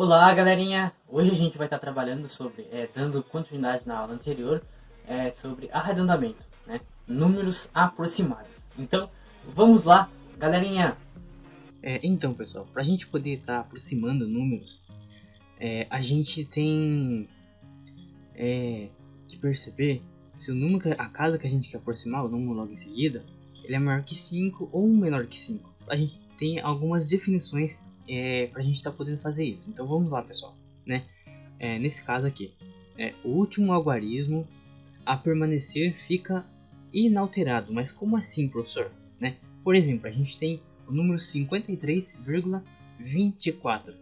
Olá, galerinha! Hoje a gente vai estar trabalhando sobre, dando continuidade na aula anterior, sobre arredondamento, né? Números aproximados. Então, vamos lá, galerinha! Então, pessoal, para a gente poder estar aproximando números, a gente tem que perceber se o número, a casa que a gente quer aproximar, o número logo em seguida, ele é maior que 5 ou menor que 5. A gente tem algumas definições para a gente estar podendo fazer isso. Então vamos lá, pessoal. Né? Nesse caso aqui, o último algarismo a permanecer fica inalterado. Mas como assim, professor? Né? Por exemplo, a gente tem o número 53,24.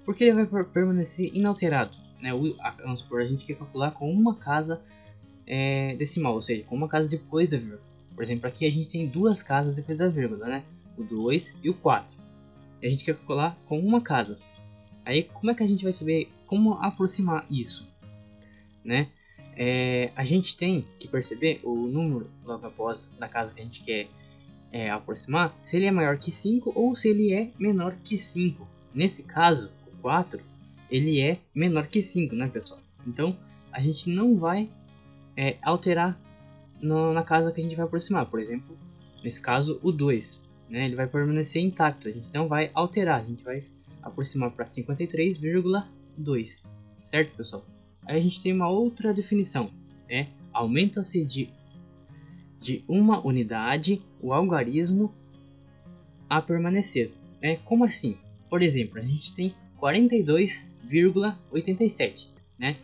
Porque ele vai permanecer inalterado. Né? Vamos supor, a gente quer calcular com uma casa decimal, ou seja, com uma casa depois da vírgula. Por exemplo, aqui a gente tem duas casas depois da vírgula, né? O 2 e o 4. E a gente quer calcular com uma casa. Aí, como é que a gente vai saber como aproximar isso? Né? A gente tem que perceber o número logo após da casa que a gente quer aproximar, se ele é maior que 5 ou se ele é menor que 5. Nesse caso, o 4, ele é menor que 5, né, pessoal? Então, a gente não vai alterar na casa que a gente vai aproximar. Por exemplo, nesse caso, o 2, né, ele vai permanecer intacto. A gente não vai alterar, a gente vai aproximar para 53,2, certo, pessoal? Aí a gente tem uma outra definição, aumenta-se de uma unidade o algarismo a permanecer. Como assim? Por exemplo, a gente tem 42,87, né?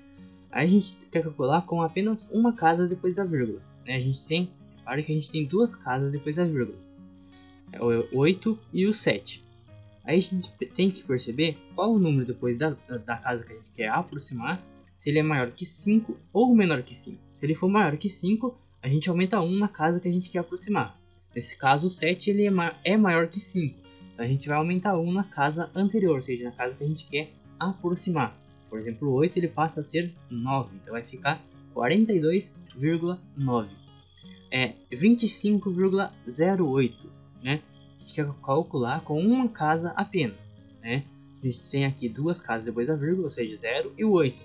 Aí a gente quer calcular com apenas uma casa depois da vírgula, né? Repare que a gente tem duas casas depois da vírgula, o 8 e o 7. Aí a gente tem que perceber qual o número depois da casa que a gente quer aproximar, se ele é maior que 5 ou menor que 5. Se ele for maior que 5, a gente aumenta 1 na casa que a gente quer aproximar. Nesse caso, o 7 ele é maior que 5. Então a gente vai aumentar 1 na casa anterior, ou seja, na casa que a gente quer aproximar. Por exemplo, o 8 ele passa a ser 9, então vai ficar 42,9. 25,08, né? A gente quer calcular com uma casa apenas, né? A gente tem aqui duas casas depois da vírgula, ou seja, 0 e o 8,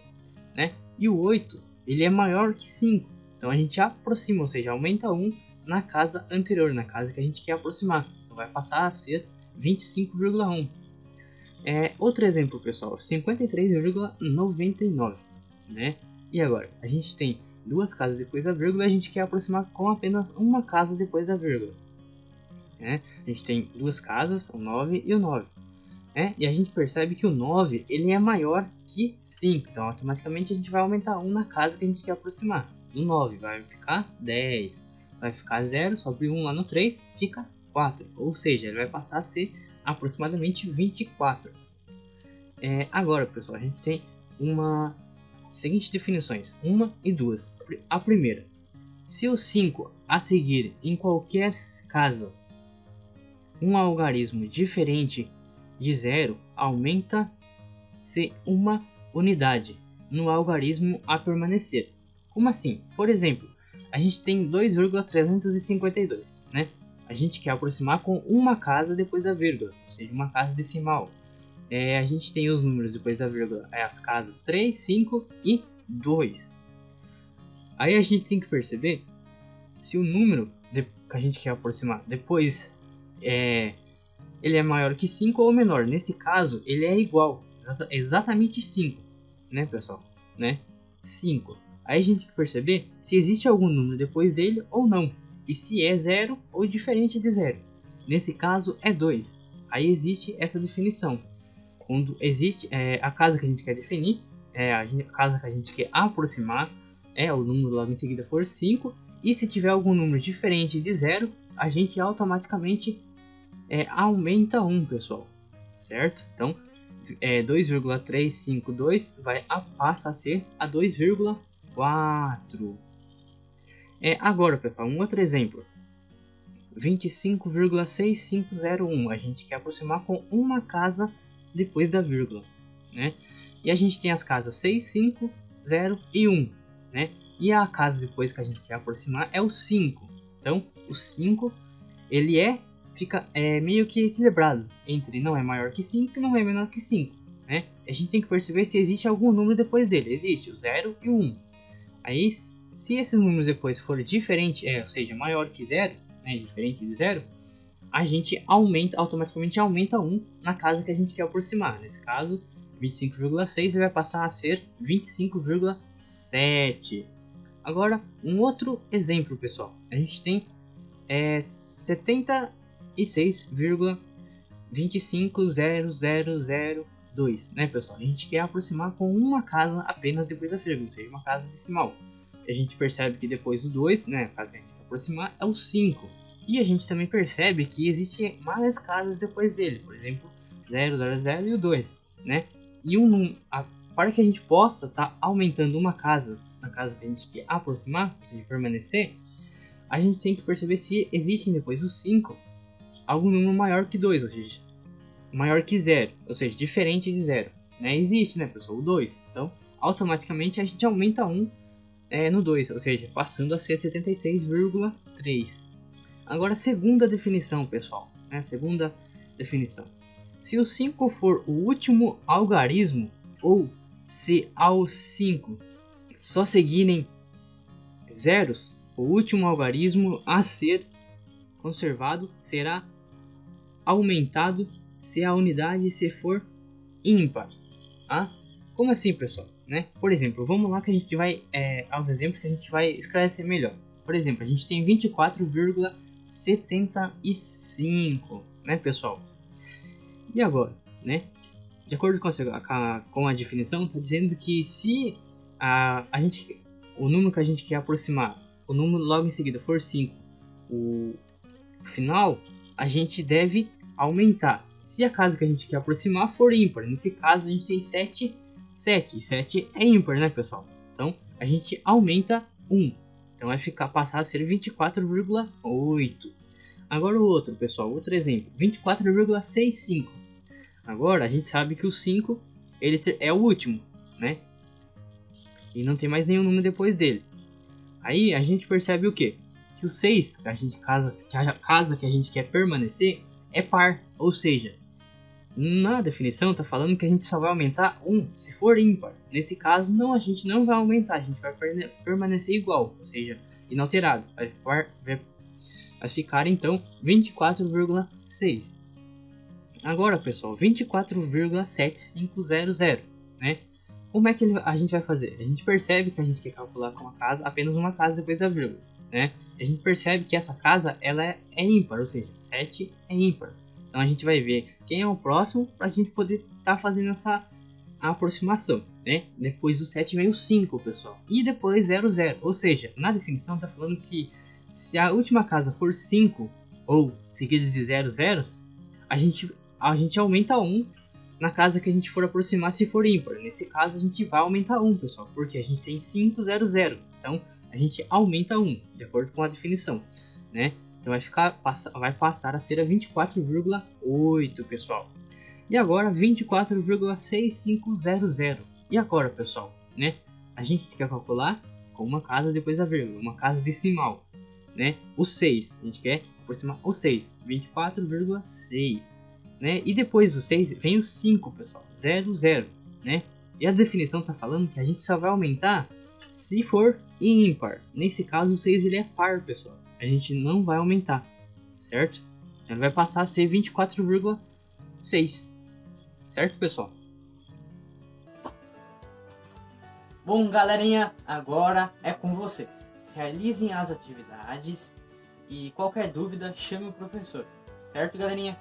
né? E o 8 ele é maior que 5, então a gente aproxima, ou seja, aumenta 1 na casa anterior, na casa que a gente quer aproximar. Então vai passar a ser 25,1. Outro exemplo, pessoal, 53,99, né? E agora, a gente tem duas casas depois da vírgula, a gente quer aproximar com apenas uma casa depois da vírgula, né? A gente tem duas casas, o 9 e o 9. E a gente percebe que o 9 ele é maior que 5, então automaticamente a gente vai aumentar 1 na casa que a gente quer aproximar. Do 9 vai ficar 10, vai ficar 0, sobe 1 lá no 3, fica 4, ou seja, ele vai passar a ser aproximadamente 24. Agora, pessoal, a gente tem uma seguinte definições, uma e duas. A primeira, se o 5 a seguir em qualquer casa um algarismo diferente de 0, aumenta-se uma unidade no algarismo a permanecer. Como assim? Por exemplo, a gente tem 2,352, né? A gente quer aproximar com uma casa depois da vírgula, ou seja, uma casa decimal. A gente tem os números depois da vírgula, as casas 3, 5 e 2. Aí a gente tem que perceber se o número que a gente quer aproximar depois ele é maior que 5 ou menor. Nesse caso, ele é igual, exatamente 5, né, pessoal? Né? 5. Aí a gente tem que perceber se existe algum número depois dele ou não, e se é 0 ou diferente de 0. Nesse caso, é 2. Aí existe essa definição. Quando existe a casa que a gente quer definir, a casa que a gente quer aproximar, o número logo em seguida for 5, e se tiver algum número diferente de 0, a gente automaticamente aumenta 1, pessoal, certo? Então, 2,352 passa a ser a 2,4. Agora, pessoal, um outro exemplo. 25,6501. A gente quer aproximar com uma casa depois da vírgula, né? E a gente tem as casas 6, 5, 0 e 1, né? E a casa depois que a gente quer aproximar é o 5. Então, o 5 ele fica meio que equilibrado entre não é maior que 5 e não é menor que 5, né? a gente tem que perceber se existe algum número depois dele. Existe o 0 e o 1. Aí, se esses números depois forem diferentes, ou seja, maior que 0, né, diferente de 0, a gente automaticamente aumenta 1 na casa que a gente quer aproximar. Nesse caso, 25,6 vai passar a ser 25,7. Agora, um outro exemplo, pessoal. A gente tem 76,25002, né, pessoal? A gente quer aproximar com uma casa apenas depois da vírgula, ou seja, uma casa decimal. A gente percebe que depois do 2, né, a casa que a gente quer aproximar é o 5. E a gente também percebe que existem mais casas depois dele, por exemplo, 0, 0, 0 e o 2, né? E para que a gente possa estar aumentando uma casa na casa que a gente quer aproximar, ou seja, permanecer, a gente tem que perceber se existe depois do 5 algum número maior que 2, ou seja, maior que 0, ou seja, diferente de 0. Né? Existe, né, pessoal, o 2. Então, automaticamente a gente aumenta 1 no 2, ou seja, passando a ser 76,3. Agora, segunda definição, pessoal. Né? Segunda definição. Se o 5 for o último algarismo, ou se aos 5 só seguirem zeros, o último algarismo a ser conservado será aumentado se a unidade se for ímpar. Ah? Como assim, pessoal? Né? Por exemplo, vamos lá que a gente vai aos exemplos que a gente vai esclarecer melhor. Por exemplo, a gente tem 24,75, né, pessoal? E agora, né? De acordo com a definição, está dizendo que se o número que a gente quer aproximar, o número logo em seguida for 5, o final, a gente deve aumentar. Se a casa que a gente quer aproximar for ímpar, nesse caso a gente tem 7, e 7 é ímpar, né, pessoal? Então a gente aumenta 1. Então vai passar a ser 24,8. Agora o outro, pessoal, outro exemplo, 24,65. Agora a gente sabe que o 5 ele é o último, né? E não tem mais nenhum número depois dele. Aí a gente percebe o quê? Que o 6, a casa que a gente quer permanecer, é par. Ou seja, na definição está falando que a gente só vai aumentar 1 se for ímpar. Nesse caso, não, a gente não vai aumentar, a gente vai permanecer igual, ou seja, inalterado. Vai ficar então 24,6. Agora, pessoal, 24,7500, né? Como é que a gente vai fazer? A gente percebe que a gente quer calcular com apenas uma casa depois da vírgula, né? A gente percebe que essa casa ela é ímpar, ou seja, 7 é ímpar. Então a gente vai ver quem é o próximo para a gente poder estar fazendo essa aproximação, né? Depois do 7 vem o 5, pessoal. E depois 0, 0. Ou seja, na definição está falando que se a última casa for 5 ou seguida de 0 zeros, a gente aumenta 1 na casa que a gente for aproximar se for ímpar. Nesse caso a gente vai aumentar 1, pessoal, porque a gente tem 5, 0, 0. Então a gente aumenta 1, de acordo com a definição, né? Então vai passar a ser a 24,8, pessoal. E agora 24,6500. E agora, pessoal, né? A gente quer calcular com uma casa depois da vírgula, uma casa decimal, né? O 6, a gente quer aproximar o 6, 24,6, né? E depois do 6 vem o 5, pessoal, 0, 0, né? E a definição está falando que a gente só vai aumentar se for ímpar. Nesse caso o 6 ele é par, pessoal. A gente não vai aumentar, certo? Ele vai passar a ser 24,6, certo, pessoal? Bom, galerinha, agora é com vocês. Realizem as atividades e qualquer dúvida chame o professor, certo, galerinha?